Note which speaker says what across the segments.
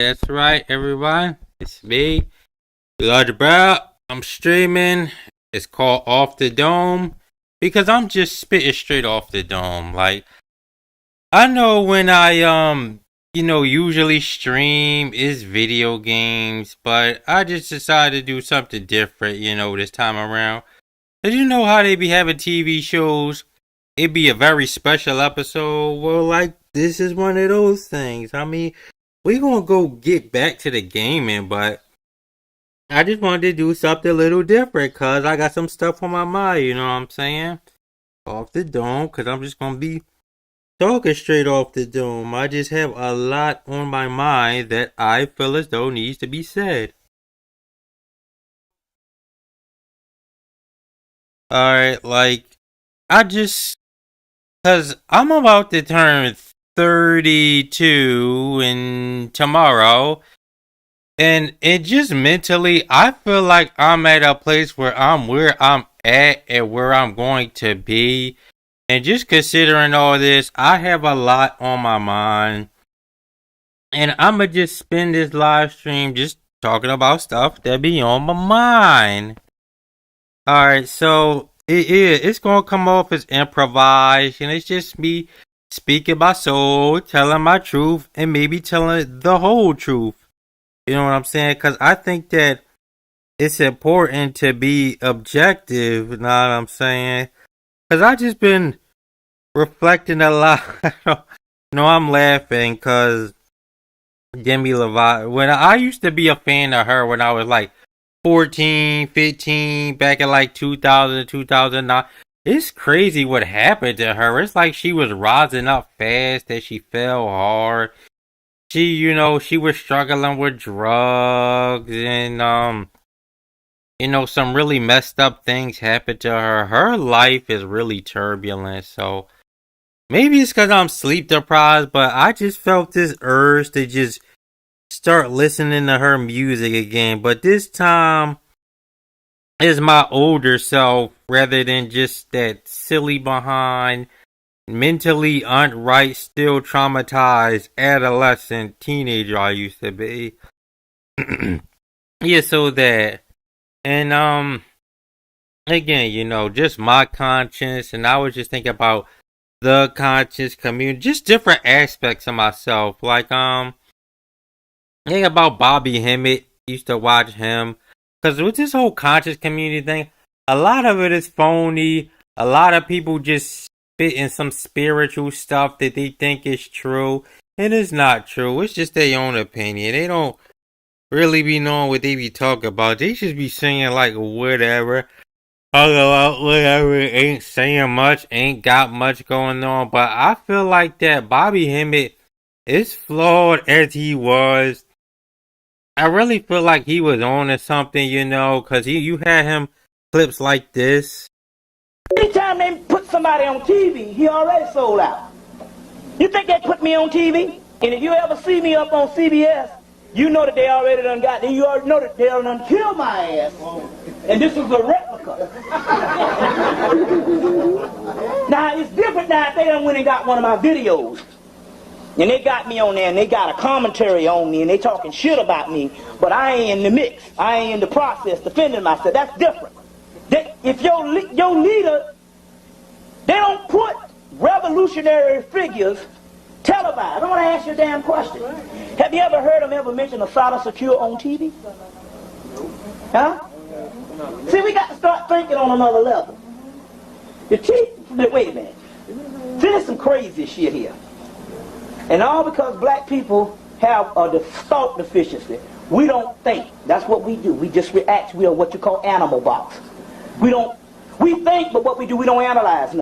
Speaker 1: That's right, everyone. It's me, Blood Bro. I'm streaming. It's called Off the Dome because I'm just spitting straight off the dome. Like I know when I usually stream is video games, but I just decided to do something different, this time around. Cause you know how they be having TV shows. It'd be a very special episode. Well, like this is one of those things. I mean, we gonna go get back to the gaming, but I just wanted to do something a little different cause I got some stuff on my mind, you know what I'm saying? Off the dome, cause I'm just gonna be talking straight off the dome. I just have a lot on my mind that I feel as though needs to be said. Alright, like I just cause I'm about to turn 32 in tomorrow. And it just mentally, I feel like I'm at a place where I'm at and where I'm going to be. And just considering all this, I have a lot on my mind. And I'ma just spend this live stream just talking about stuff that be on my mind. Alright, so it's gonna come off as improvised, and it's just me speaking my soul, telling my truth, and maybe telling the whole truth. You know what I'm saying? Because I think that it's important to be objective. You know what I'm saying? Because I just been reflecting a lot. No, I'm laughing because Demi Lovato. When I used to be a fan of her when I was like 14, 15, back in like 2000, 2009. It's crazy what happened to her. It's like she was rising up fast, that she fell hard. She was struggling with drugs and some really messed up things happened to her. Her life is really turbulent. So maybe it's because I'm sleep deprived, but I just felt this urge to just start listening to her music again. But this time is my older self rather than just that silly behind, mentally unright, still traumatized adolescent teenager I used to be. Yeah, so that. And again, just my conscience, and I was just thinking about the conscious community, just different aspects of myself. Like think about Bobby Hemmett. Used to watch him because with this whole conscious community thing, a lot of it is phony. A lot of people just spit in some spiritual stuff that they think is true, and it's not true. It's just their own opinion. They don't really be knowing what they be talking about. They just be saying like whatever. Talk about whatever, ain't saying much, ain't got much going on. But I feel like that Bobby Hemmett, is flawed as he was, I really feel like he was on to something, because you had him clips like this.
Speaker 2: Anytime they put somebody on TV, he already sold out. You think they put me on TV? And if you ever see me up on CBS, you know that they already done got, you already know that they done killed my ass. And this was a replica. Now, it's different now if they done went and got one of my videos. And they got me on there and they got a commentary on me and they talking shit about me. But I ain't in the mix. I ain't in the process defending myself. That's different. If your leader, they don't put revolutionary figures televised. I want to ask you a damn question. Have you ever heard them ever mention Assata Secure on TV? Huh? See, we got to start thinking on another level. Wait a minute. See, there's some crazy shit here. And all because black people have a thought deficiency. We don't think. That's what we do. We just react. We are what you call animal box. We think, but what we do, we don't analyze.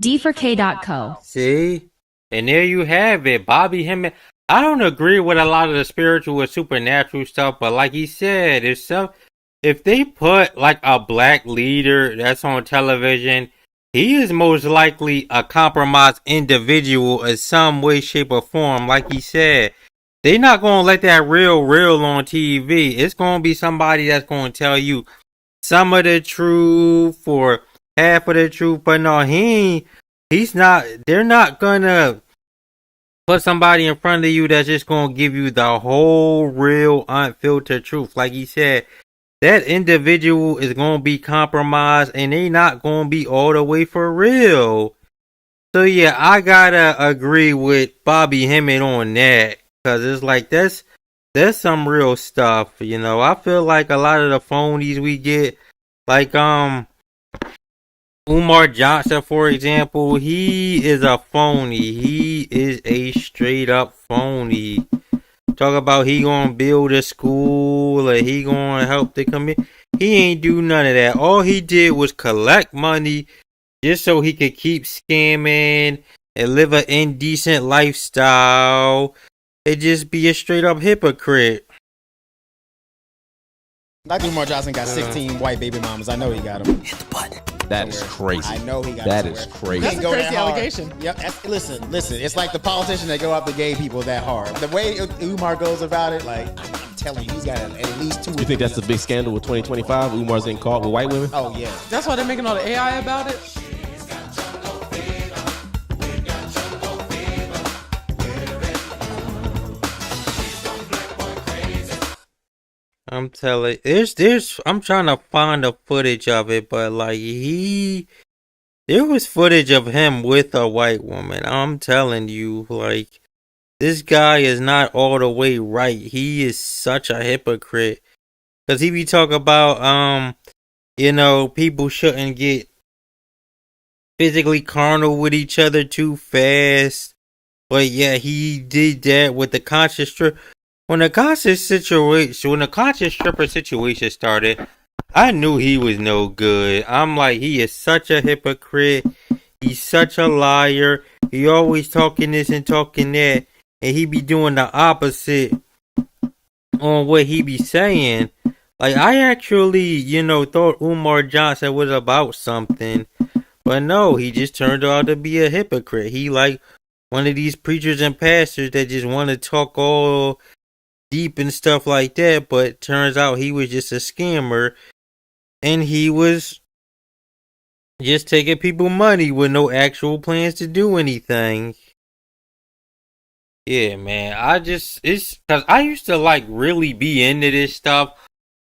Speaker 3: D4K.co.
Speaker 1: See? And there you have it. Bobby Hemmett. I don't agree with a lot of the spiritual and supernatural stuff, but like he said, if they put like a black leader that's on television, he is most likely a compromised individual in some way, shape, or form. Like he said, they not gonna let that real on TV. It's gonna be somebody that's gonna tell you some of the truth or half of the truth. But no, he's not. They're not gonna put somebody in front of you that's just gonna give you the whole real unfiltered truth. Like he said, that individual is gonna be compromised and they not gonna be all the way for real. So yeah, I gotta agree with Bobby Hemmett on that. Cause it's like that's some real stuff, you know. I feel like a lot of the phonies we get, like Umar Johnson, for example, he is a phony. He is a straight up phony. Talk about he gonna build a school or he gonna help the community. He ain't do none of that. All he did was collect money just so he could keep scamming and live an indecent lifestyle. And just be a straight up hypocrite.
Speaker 3: Dr. Umar Johnson got 16 white baby mamas. I know he got them.
Speaker 4: Hit the button. That is crazy.
Speaker 3: I know he got
Speaker 4: that
Speaker 3: them.
Speaker 4: That is crazy.
Speaker 3: That's
Speaker 5: a crazy allegation.
Speaker 3: Yep. Listen. It's like the politicians that go after gay people that hard. The way Umar goes about it, like, I'm telling you, he's got at least two.
Speaker 4: You think that's the big scandal with 2025? Umar's getting caught with white women?
Speaker 3: Oh, yeah.
Speaker 5: That's why they're making all the AI about it?
Speaker 1: I'm telling, there's I'm trying to find the footage of it, but like there was footage of him with a white woman. I'm telling you, like, this guy is not all the way right. He is such a hypocrite. Cause he be talking about, you know, people shouldn't get physically carnal with each other too fast. But yeah, he did that with the conscious strip. When the conscious stripper situation started, I knew he was no good. I'm like, he is such a hypocrite. He's such a liar. He always talking this and talking that, and he be doing the opposite on what he be saying. Like, I actually, you know, thought Umar Johnson was about something, but no, he just turned out to be a hypocrite. He like one of these preachers and pastors that just want to talk all deep and stuff like that, but turns out he was just a scammer and he was just taking people money with no actual plans to do anything. Yeah, man, it's cause I used to like really be into this stuff,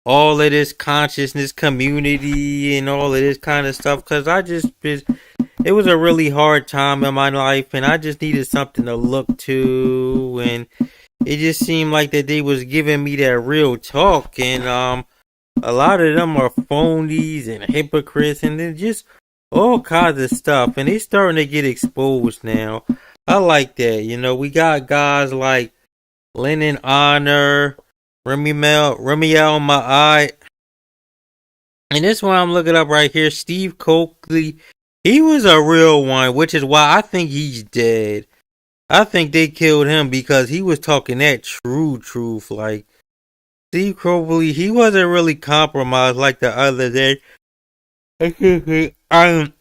Speaker 1: all of this consciousness community and all of this kind of stuff, cause it was a really hard time in my life and I just needed something to look to, and it just seemed like that they was giving me that real talk, and a lot of them are phonies and hypocrites and then just all kinds of stuff, and they starting to get exposed now. I like that, you know. We got guys like Lennon Honor, Ramiel Ma'ai, and this one I'm looking up right here, Steve Coakley. He was a real one, which is why I think he's dead. I think they killed him because he was talking that true truth. Like, Steve Coakley, he wasn't really compromised like the other day. I'm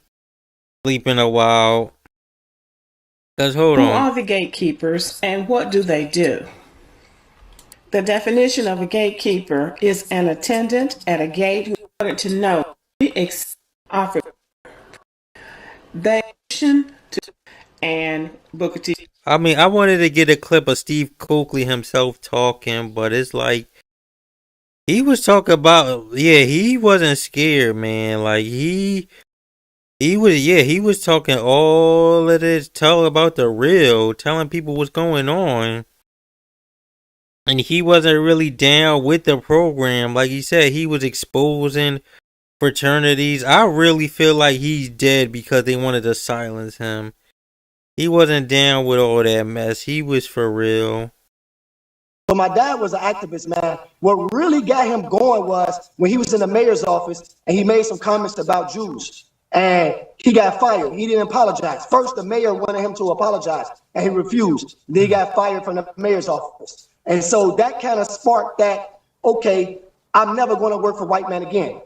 Speaker 1: sleeping a while. Cause hold on.
Speaker 6: Who are the gatekeepers and what do they do? The definition of a gatekeeper is an attendant at a gate who wanted to know offer they to and Booker T.
Speaker 1: I mean, I wanted to get a clip of Steve Coakley himself talking, but it's like he was talking about, he wasn't scared, man. Like he was talking all of this, telling about the real, telling people what's going on. And he wasn't really down with the program. Like he said, he was exposing fraternities. I really feel like he's dead because they wanted to silence him. He wasn't down with all that mess. He was for real.
Speaker 7: So my dad was an activist, man. What really got him going was when he was in the mayor's office and he made some comments about Jews. And he got fired. He didn't apologize. First, the mayor wanted him to apologize, and he refused. Then he got fired from the mayor's office. And so that kind of sparked that, okay, I'm never going to work for white men again.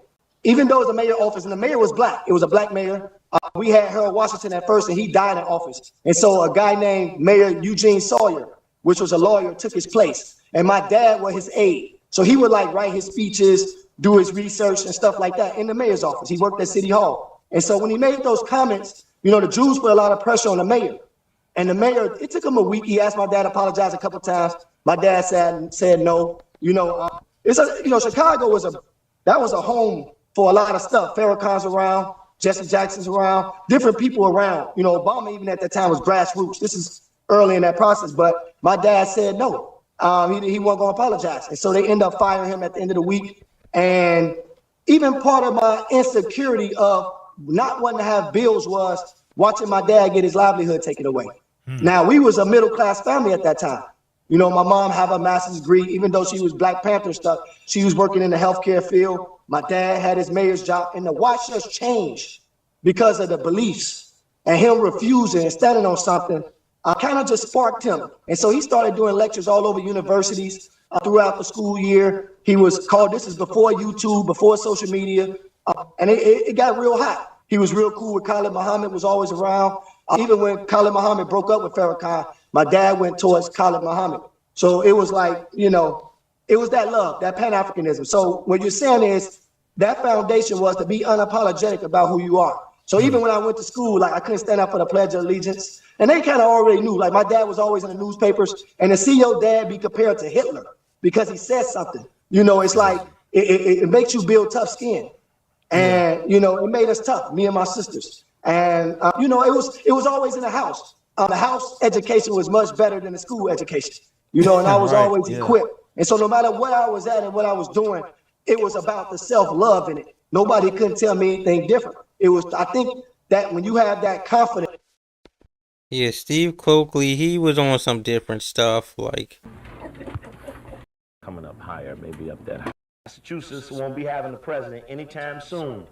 Speaker 7: Even though it was a mayor office, and the mayor was black. It was a black mayor. We had Harold Washington at first, and he died in office. And so a guy named Mayor Eugene Sawyer, which was a lawyer, took his place. And my dad was his aide. So he would like write his speeches, do his research and stuff like that in the mayor's office. He worked at City Hall. And so when he made those comments, you know, the Jews put a lot of pressure on the mayor. And the mayor, it took him a week. He asked my dad to apologize a couple times. My dad said no. Chicago was a home for a lot of stuff. Farrakhan's around, Jesse Jackson's around, different people around. Obama even at that time was grassroots. This is early in that process, but my dad said no. He wasn't going to apologize. And so they end up firing him at the end of the week. And even part of my insecurity of not wanting to have bills was watching my dad get his livelihood taken away. Now, we was a middle-class family at that time. My mom had a master's degree. Even though she was Black Panther stuff, she was working in the healthcare field. My dad had his mayor's job, and to watch us change because of the beliefs and him refusing and standing on something, kind of just sparked him. And so he started doing lectures all over universities throughout the school year. He was called, this is before YouTube, before social media, and it got real hot. He was real cool with Khalid Muhammad, was always around. Even when Khalid Muhammad broke up with Farrakhan, my dad went towards Khalid Muhammad. So it was like, it was that love, that Pan-Africanism. So what you're saying is that foundation was to be unapologetic about who you are. So even when I went to school, like I couldn't stand up for the Pledge of Allegiance. And they kind of already knew, like my dad was always in the newspapers, and to see your dad be compared to Hitler because he said something, it's like, it makes you build tough skin. And, it made us tough, me and my sisters. And, it was always in the house. The house education was much better than the school education, and I was always equipped. And so no matter what I was at and what I was doing, it was about the self-love in it. Nobody couldn't tell me anything different. I think that when you have that confidence.
Speaker 1: Yeah, Steve Cloakley, he was on some different stuff, like.
Speaker 8: Coming up higher, maybe up that high. Massachusetts won't be having a president anytime soon.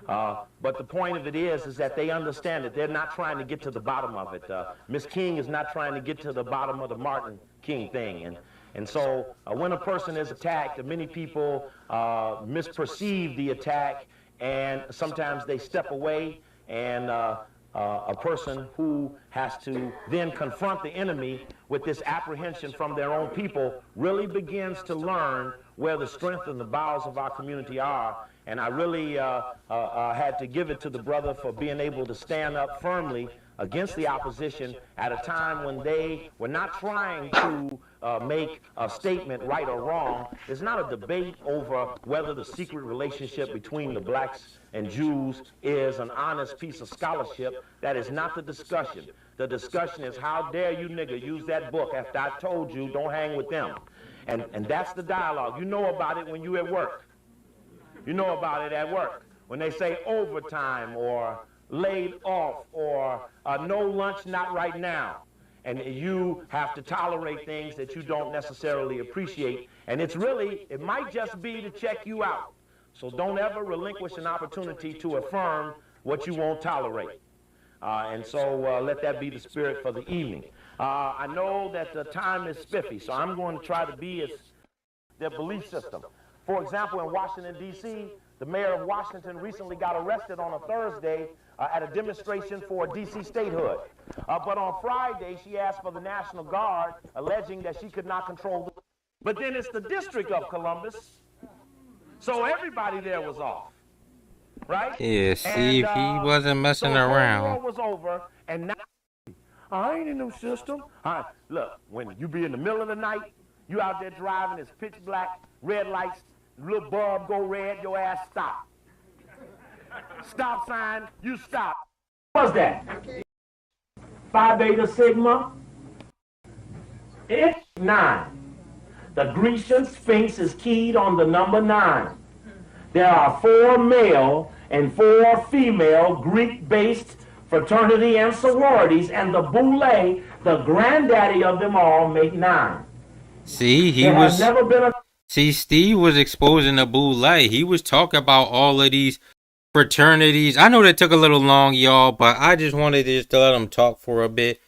Speaker 8: But the point of it is that they understand that they're not trying to get to the bottom of it. Miss King is not trying to get to the bottom of the Martin King thing. And so when a person is attacked, many people misperceive the attack, and sometimes they step away, and a person who has to then confront the enemy with this apprehension from their own people really begins to learn where the strength and the bowels of our community are. And I really had to give it to the brother for being able to stand up firmly against the opposition at a time when they were not trying to make a statement right or wrong. It's not a debate over whether the secret relationship between the blacks and Jews is an honest piece of scholarship. That is not the discussion. The discussion is, how dare you nigga use that book after I told you don't hang with them. And that's the dialogue. You know about it when you're at work. You know about it at work. When they say overtime or laid off or no lunch, not right now. And you have to tolerate things that you don't necessarily appreciate. And it might just be to check you out. So don't ever relinquish an opportunity to affirm what you won't tolerate. And so let that be the spirit for the evening. I know that the time is spiffy, so I'm going to try to be as their belief system. For example, in Washington, D.C., the mayor of Washington recently got arrested on a Thursday at a demonstration for D.C. statehood. But on Friday, she asked for the National Guard, alleging that she could not control the... But then it's the District of Columbus, so everybody there was off, right?
Speaker 1: Yeah, Steve, he wasn't messing around.
Speaker 8: The war was over, and now I ain't in no system. Look, when you be in the middle of the night, you out there driving, it's pitch black, red lights, little bulb go red, your ass stop. Stop sign, you stop. What's that? Phi Beta Sigma. It's 9. The Grecian Sphinx is keyed on the number 9. There are 4 male and 4 female Greek-based fraternity and sororities, and the Boule, the granddaddy of them all, make 9.
Speaker 1: See, Steve was exposing the Boule. He was talking about all of these fraternities. I know that took a little long, y'all, but I just wanted to let him talk for a bit.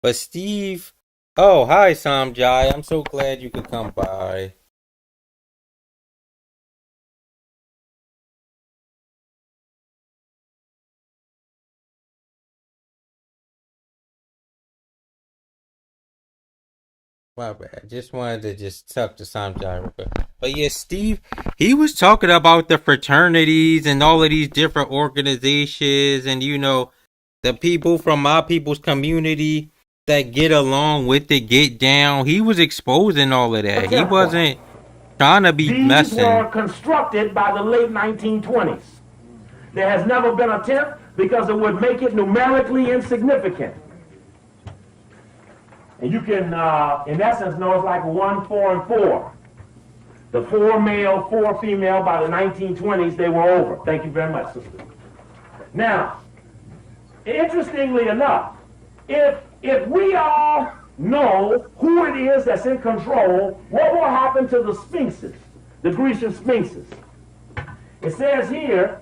Speaker 1: But Steve, oh, hi, Samjai. I'm so glad you could come by. My bad. Just wanted to talk to Samjai real quick. But yeah, Steve, he was talking about the fraternities and all of these different organizations and, the people from my people's community. that get along with it, get down. He was exposing all of that. He wasn't trying to be
Speaker 8: These
Speaker 1: messing.
Speaker 8: were constructed by the late 1920s. There has never been a 10th because it would make it numerically insignificant. And you can, in essence, know it's like 1, 4, and 4. The 4 male, 4 female, by the 1920s, they were over. Thank you very much, sister. Now, interestingly enough, if we all know who it is that's in control, what will happen to the sphinxes, the Grecian sphinxes? It says here,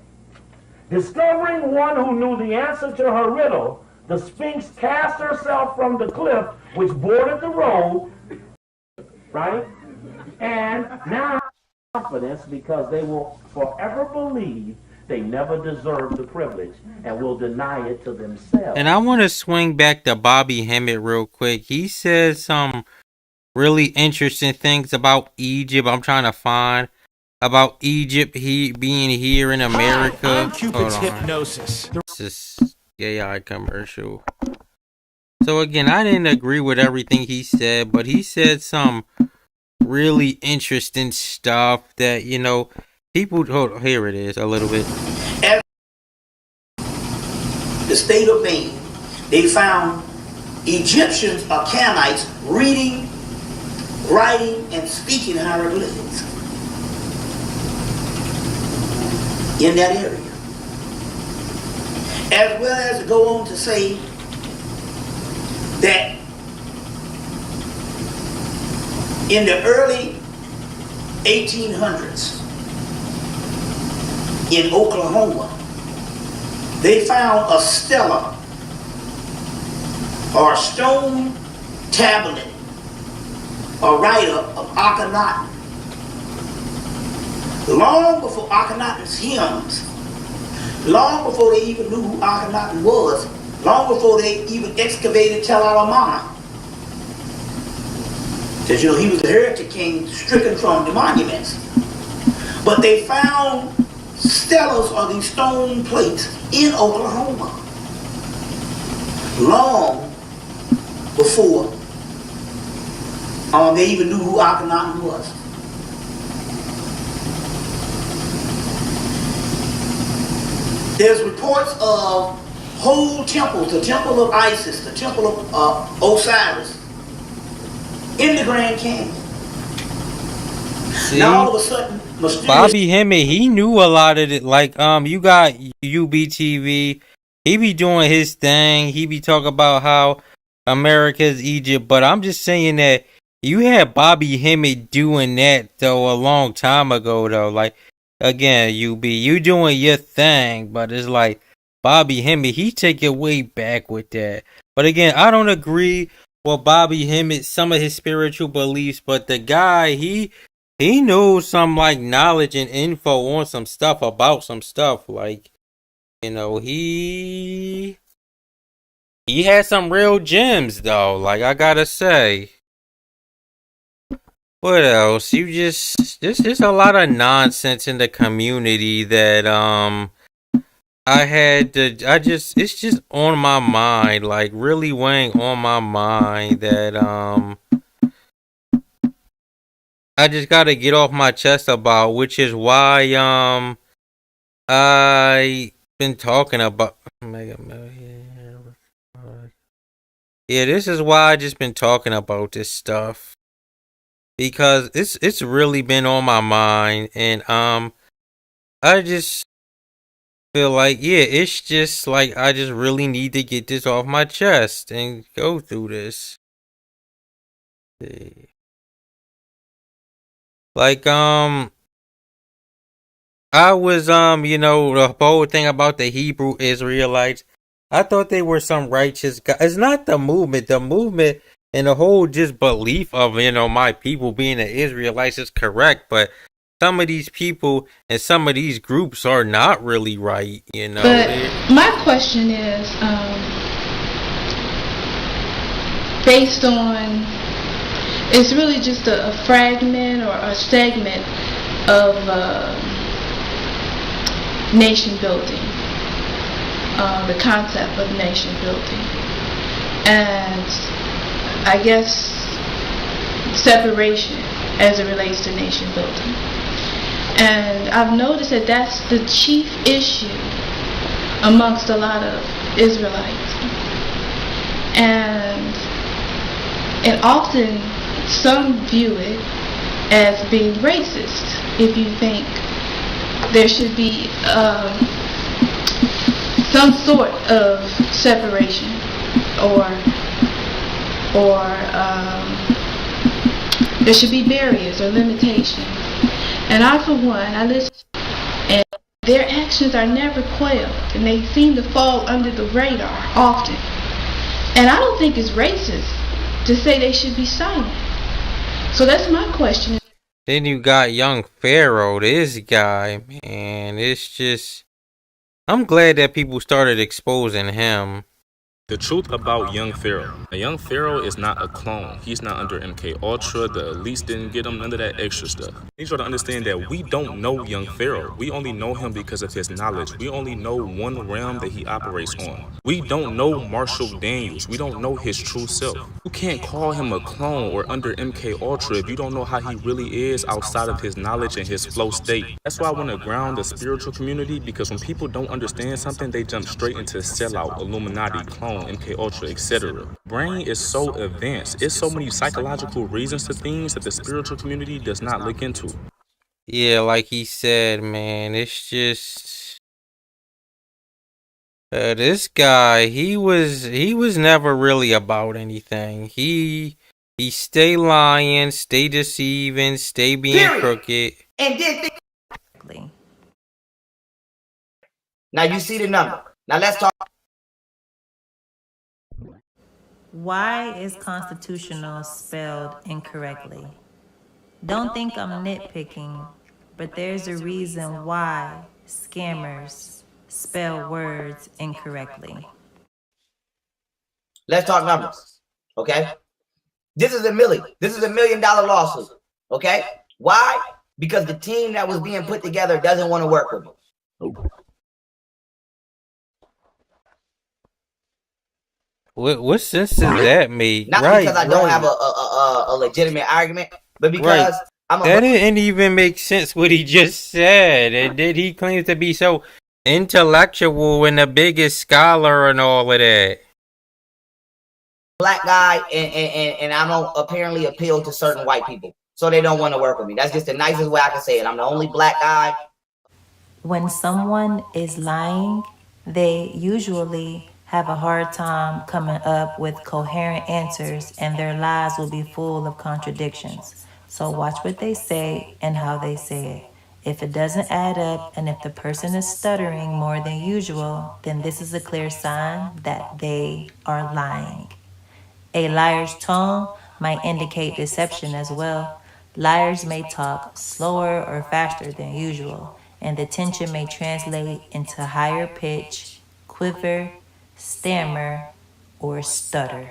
Speaker 8: discovering one who knew the answer to her riddle, the sphinx cast herself from the cliff which bordered the road, right? And now confidence because they will forever believe they never deserved the privilege and will deny it to themselves.
Speaker 1: And I want to swing back to Bobby Hemmett real quick. He said some really interesting things about Egypt. I'm trying to find about Egypt being here in America.
Speaker 9: Hi, I'm Cupid's Hypnosis.
Speaker 1: This is AI commercial. So again, I didn't agree with everything he said, but he said some really interesting stuff that, you know, people, here it is a little bit.
Speaker 2: As the state of Maine, they found Egyptians or Canaanites reading, writing, and speaking hieroglyphics in that area. As well as to go on to say that in the early 1800s in Oklahoma, they found a stela or stone tablet or writer of Akhenaten. Long before Akhenaten's hymns, long before they even knew who Akhenaten was, long before they even excavated Tel el-Amarna. Because, you know, he was a heretic king stricken from the monuments. But they found stelas or these stone plates in Oklahoma long before they even knew who Akhenaten was. There's reports of whole temples, the temple of Isis, the temple of Osiris, in the Grand Canyon.
Speaker 1: See?
Speaker 2: Now all of a sudden, mysterious
Speaker 1: Bobby Hemmett, he knew a lot of it. Like, you got UBTV. He be doing his thing. He be talking about how America's Egypt. But I'm just saying that you had Bobby Hemmett doing that, though, a long time ago, though. Like, again, you doing your thing. But it's like, Bobby Hemmett, he take it way back with that. But again, I don't agree with Bobby Hemmett, some of his spiritual beliefs. But the guy, he knows some, like, knowledge and info on some stuff, about some stuff. Like, you know, he had some real gems, though. Like, I gotta say. What else? There's just a lot of nonsense in the community that, it's just on my mind, like, really weighing on my mind that, I just gotta get off my chest about, which is why, I been talking about Mega Million. Yeah, this is why I just been talking about this stuff. Because it's really been on my mind, and I just feel like, yeah, it's just like I just really need to get this off my chest and go through this. Like, I was, you know, the whole thing about the Hebrew Israelites, I thought they were some righteous guys. It's not the movement and the whole just belief of, you know, my people being the Israelites is correct, but some of these people and some of these groups are not really right, you know.
Speaker 10: But my question is, based on, it's really just a fragment or a segment of nation building, the concept of nation building. and I guess separation as it relates to nation building. And I've noticed that that's the chief issue amongst a lot of Israelites. And often some view it as being racist if you think there should be some sort of separation or there should be barriers or limitations. And I, for one, I listen, and their actions are never quelled, and they seem to fall under the radar often. And I don't think it's racist to say they should be silent. So that's my question.
Speaker 1: Then you got young Pharaoh, this guy, man. It's just, I'm glad that people started exposing him.
Speaker 11: The truth about Young Pharaoh. A Young Pharaoh is not a clone. He's not under MK Ultra. The elites didn't get him, none of that extra stuff. You need to understand that we don't know Young Pharaoh. We only know him because of his knowledge. We only know one realm that he operates on. We don't know Marshall Daniels. We don't know his true self. You can't call him a clone or under MK Ultra if you don't know how he really is outside of his knowledge and his flow state. That's why I want to ground the spiritual community, because when people don't understand something, they jump straight into sellout, Illuminati, clone, MK Ultra, etc. Brain is so advanced. It's so many psychological reasons to things that the spiritual community does not look into.
Speaker 1: Yeah, like he said, man, it's just this guy. He was never really about anything. He stay lying, stay deceiving, stay being crooked.
Speaker 2: And then now you see the number. Now let's talk.
Speaker 12: Why is constitutional spelled incorrectly? Don't think I'm nitpicking, but there's a reason why scammers spell words incorrectly.
Speaker 2: Let's talk numbers, okay? This is $1 million. This is $1 million lawsuit, okay? Why? Because the team that was being put together doesn't want to work with me.
Speaker 1: What sense does that make?
Speaker 2: Not because I don't have a legitimate argument, but because
Speaker 1: that didn't even make sense what he just said. And did he claim to be so intellectual and the biggest scholar and all of that?
Speaker 2: Black guy, and I don't apparently appeal to certain white people, so they don't want to work with me. That's just the nicest way I can say it. I'm the only black guy.
Speaker 12: When someone is lying, they usually have a hard time coming up with coherent answers, and their lies will be full of contradictions. So watch what they say and how they say it. If it doesn't add up, and if the person is stuttering more than usual, then this is a clear sign that they are lying. A liar's tone might indicate deception as well. Liars may talk slower or faster than usual, and the tension may translate into higher pitch, quiver, stammer, or stutter.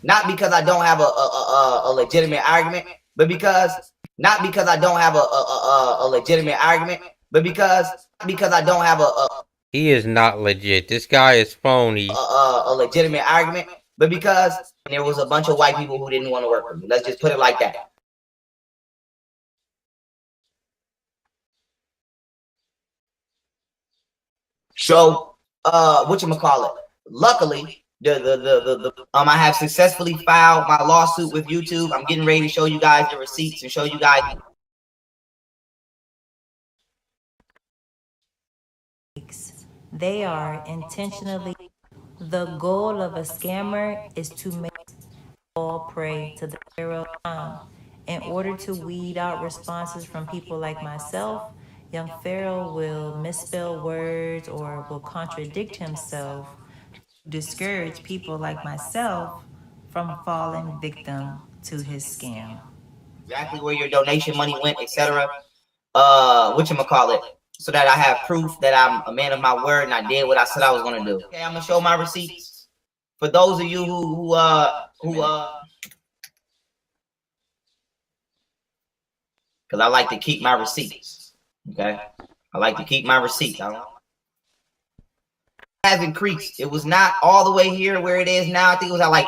Speaker 2: Not because I don't have a legitimate argument, but because not because I don't have a legitimate argument, but because I don't have
Speaker 1: he is not legit. This guy is phony.
Speaker 2: A legitimate argument, but because there was a bunch of white people who didn't want to work with me. Let's just put it like that. So whatchamacallit, luckily I have successfully filed my lawsuit with YouTube. I'm getting ready to show you guys the receipts and show you guys.
Speaker 12: They are intentionally. The goal of a scammer is to make all prey to the Pharaoh. In order to weed out responses from people like myself, Young Pharaoh will misspell words or will contradict himself, discourage people like myself from falling victim to his scam.
Speaker 2: Exactly where your donation money went, etc. Whatchamacallit, so that I have proof that I'm a man of my word and I did what I said I was gonna do. Okay, I'm gonna show my receipts. For those of you who because I like to keep my receipts. Okay, I like to keep my receipts.
Speaker 13: has increased. It was not all the way here where it is now. I think it was at like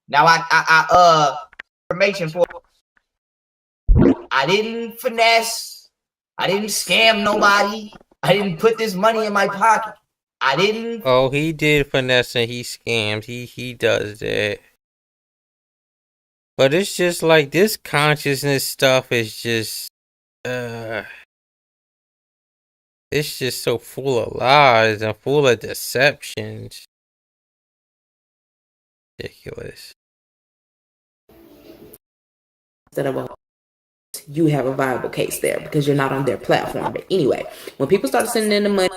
Speaker 13: now I information for I didn't finesse, I didn't scam nobody, I didn't put this money in my pocket. I didn't.
Speaker 1: Oh, he did finesse and he scams. He does that. But it's just like this consciousness stuff is just it's just so full of lies and full of deceptions. Ridiculous.
Speaker 14: Instead of you have a viable case there because you're not on their platform. But anyway, when people started sending in the money.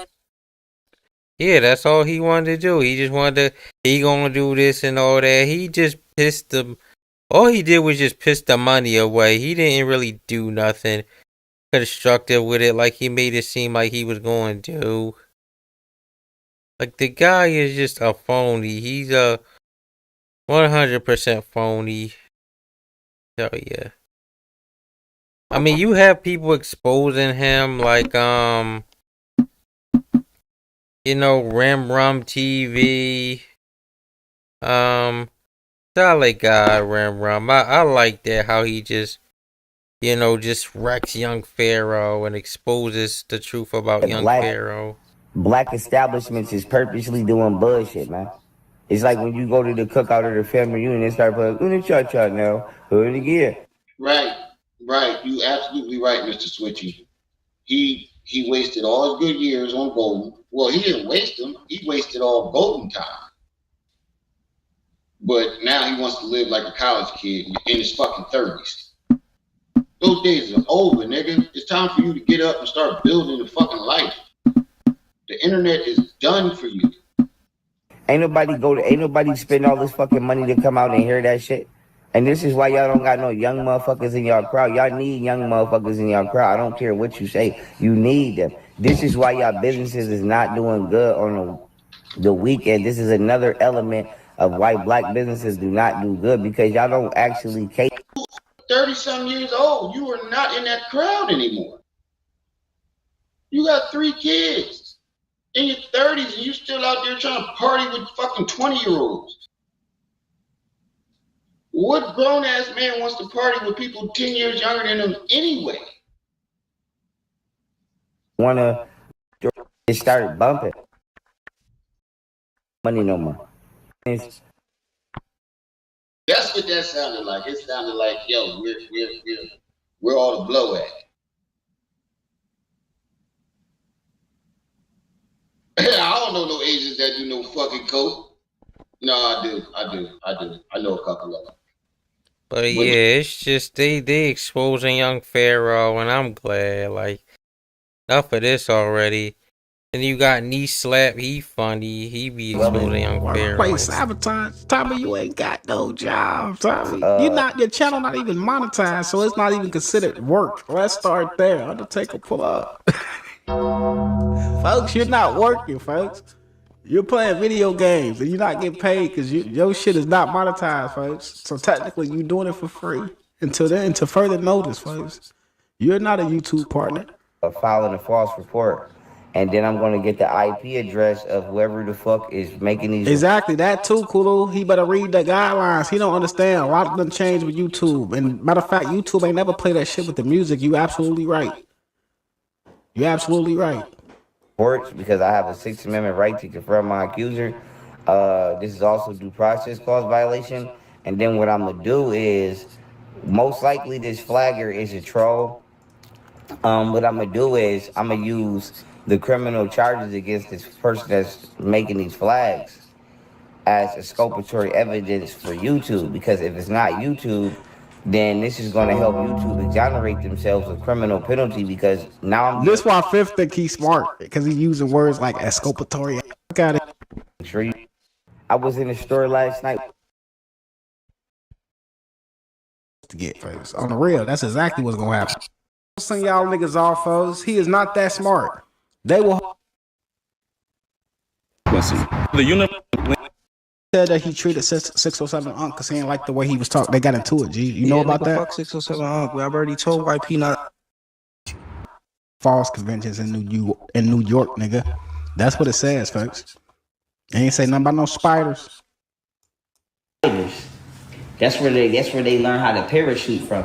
Speaker 1: Yeah, that's all he wanted to do. He just wanted to, he gonna do this and all that. He just pissed them. All he did was just piss the money away. He didn't really do nothing constructive with it like he made it seem like he was going to do. Like, the guy is just a phony. He's a 100% phony. Hell yeah. I mean, you have people exposing him like, you know, Ram TV. Solid guy, Ram. I like that, how he just, you know, just wrecks Young Pharaoh and exposes the truth about Young Pharaoh.
Speaker 15: Black establishments is purposely doing bullshit, man. It's like when you go to the cookout or the family reunion and start playing Una Cha Cha now, who it again.
Speaker 16: Right. You absolutely right, Mr. Switchy. He wasted all his good years on Golden. Well, he didn't waste them. He wasted all Golden time. But now he wants to live like a college kid in his fucking 30s. Those days are over, nigga. It's time for you to get up and start building a fucking life. The internet is done for you.
Speaker 15: Ain't nobody spend all this fucking money to come out and hear that shit. And this is why y'all don't got no young motherfuckers in y'all crowd. Y'all need young motherfuckers in y'all crowd. I don't care what you say. You need them. This is why y'all businesses is not doing good on the weekend. This is another element of why black businesses do not do good, because y'all don't actually cater.
Speaker 16: 30-some years old, you are not in that crowd anymore. You got 3 kids in your 30s and you still out there trying to party with fucking 20-year-olds. What grown-ass man wants to party with people 10 years younger than him anyway?
Speaker 15: Wanna start bumping money no more.
Speaker 16: That's what that sounded like. It sounded like, yo, we're all to blow at. I don't know no Asians that do no fucking coke. No, I do. I know a couple of them.
Speaker 1: But yeah, it's just they exposing Young Pharaoh, and I'm glad. Like, enough of this already. And you got Knee Slap, he funny. He be exposing Young Pharaoh.
Speaker 9: Wait, sabotage, Tommy, you ain't got no job, Tommy. Your channel not even monetized, so it's not even considered work. Let's start there. Undertaker, pull up. Folks, you're not working, folks. You're playing video games and you're not getting paid because your shit is not monetized, folks. So technically, you're doing it for free until further notice, folks. You're not a YouTube partner.
Speaker 15: Filing a false report. And then I'm going to get the IP address of whoever the fuck is making these.
Speaker 9: Exactly, that too, Kulu. He better read the guidelines. He don't understand. A lot of them change with YouTube. And matter of fact, YouTube ain't never play that shit with the music. You absolutely right. You're absolutely right.
Speaker 15: Because I have a Sixth Amendment right to confront my accuser. This is also due process clause violation. And then what I'm gonna do is, most likely this flagger is a troll. What I'm gonna do is I'm gonna use the criminal charges against this person that's making these flags as exculpatory evidence for YouTube. Because if it's not YouTube, then this is going to help YouTube exonerate themselves of criminal penalty, because now I'm...
Speaker 9: This why Fifth think he's smart, because he's using words like exculpatory. Got it.
Speaker 15: I was in the store last night.
Speaker 9: To get folks. On the real, that's exactly what's going to happen. Send y'all niggas off, folks. He is not that smart. They will...
Speaker 11: Listen, the universe
Speaker 9: Said that he treated 607 Unc because he didn't like the way he was talking. They got into it. G, you know about that?
Speaker 17: Fuck 607 Unc. We already told YP not.
Speaker 9: Falls conventions in New York, nigga. That's what it says, folks. It ain't say nothing about no spiders.
Speaker 15: That's where they learn how to parachute from.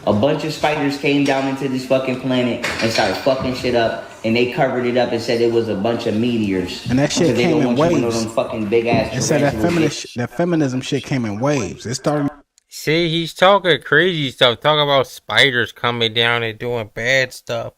Speaker 15: A bunch of spiders came down into this fucking planet and started fucking shit up, and they covered it up and said it was a bunch of meteors.
Speaker 9: And that shit came in waves.
Speaker 15: One of them fucking big ass.
Speaker 9: It said that feminism shit came in waves. It started.
Speaker 1: See, he's talking crazy stuff, talking about spiders coming down and doing bad stuff.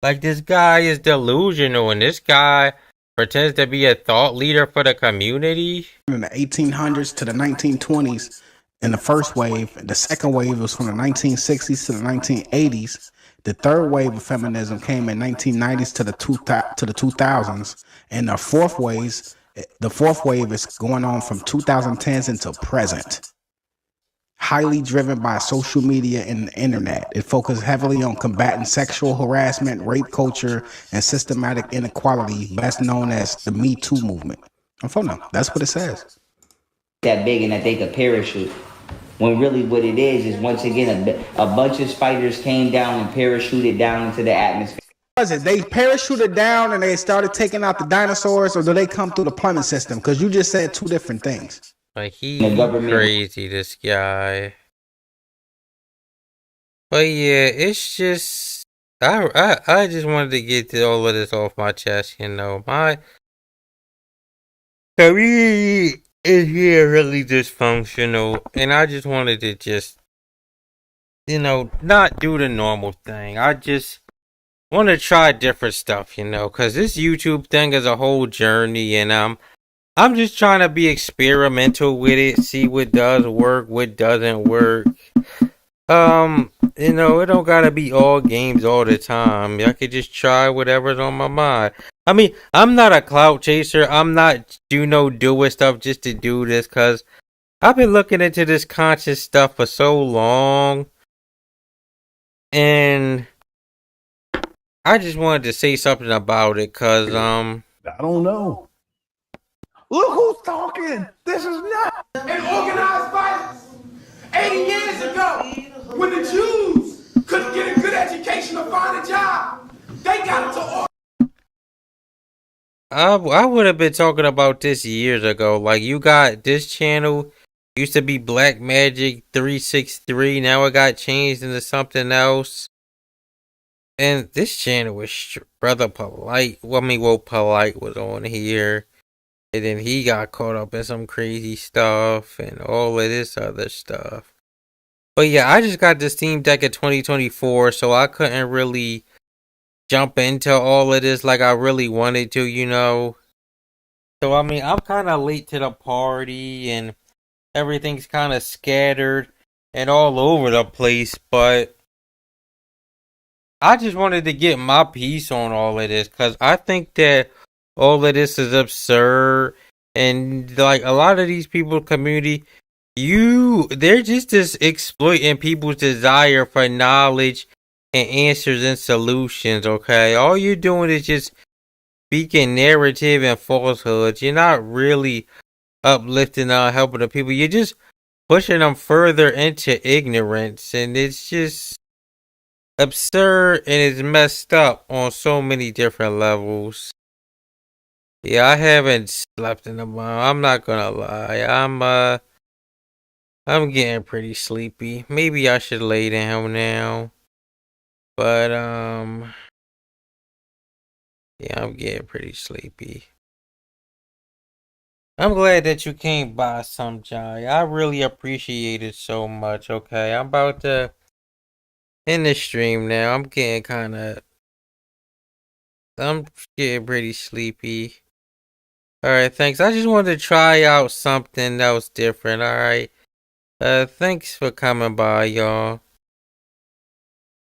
Speaker 1: Like, this guy is delusional, and this guy pretends to be a thought leader for the community.
Speaker 9: In the 1800s to the 1920s, in the first wave, the second wave was from the 1960s to the 1980s. The third wave of feminism came in 1990s to the 2000s, and the fourth wave is going on from 2010s until present. Highly driven by social media and the internet. It focuses heavily on combating sexual harassment, rape culture, and systematic inequality, best known as the Me Too movement. That's what it says.
Speaker 15: That big and that they could parachute. When really what it is once again a bunch of spiders came down and parachuted down into the atmosphere.
Speaker 9: Was it they parachuted down and they started taking out the dinosaurs, or do they come through the plumbing system? Because you just said two different things.
Speaker 1: Like, he's crazy, this guy. But yeah, it's just I just wanted to get all of this off my chest, you know. My community is here really dysfunctional, and I just wanted to just, you know, not do the normal thing. I just want to try different stuff, you know, because this YouTube thing is a whole journey, and I'm just trying to be experimental with it, see what does work, what doesn't work. You know, it don't gotta be all games all the time. I could just try whatever's on my mind. I mean, I'm not a clout chaser. I'm not doing stuff just to do this, because I've been looking into this conscious stuff for so long, and I just wanted to say something about it, because
Speaker 18: I don't know. Look who's talking! This is not an organized violence! 80 years ago, when the Jews couldn't get a good education or find a job, they got into
Speaker 1: I would have been talking about this years ago. Like, you got this channel, used to be Black Magic 363, now it got changed into something else. And this channel was Brother Polite. Polite was on here. And then he got caught up in some crazy stuff and all of this other stuff. But yeah, I just got the Steam Deck in 2024, so I couldn't really jump into all of this like I really wanted to, you know. So, I mean, I'm kind of late to the party, and everything's kind of scattered and all over the place, but I just wanted to get my piece on all of this, because I think that all of this is absurd, and like a lot of these people community, they're just exploiting people's desire for knowledge and answers and solutions, okay? All you're doing is just speaking narrative and falsehoods. You're not really uplifting or helping the people. You're just pushing them further into ignorance, and it's just absurd, and it's messed up on so many different levels. Yeah, I haven't slept in a while. I'm not gonna lie. I'm getting pretty sleepy. Maybe I should lay down now. But yeah, I'm getting pretty sleepy. I'm glad that you came by, some Jai. I really appreciate it so much. Okay, I'm about to end the stream now. I'm getting pretty sleepy. Alright, thanks. I just wanted to try out something that was different, alright? Thanks for coming by, y'all.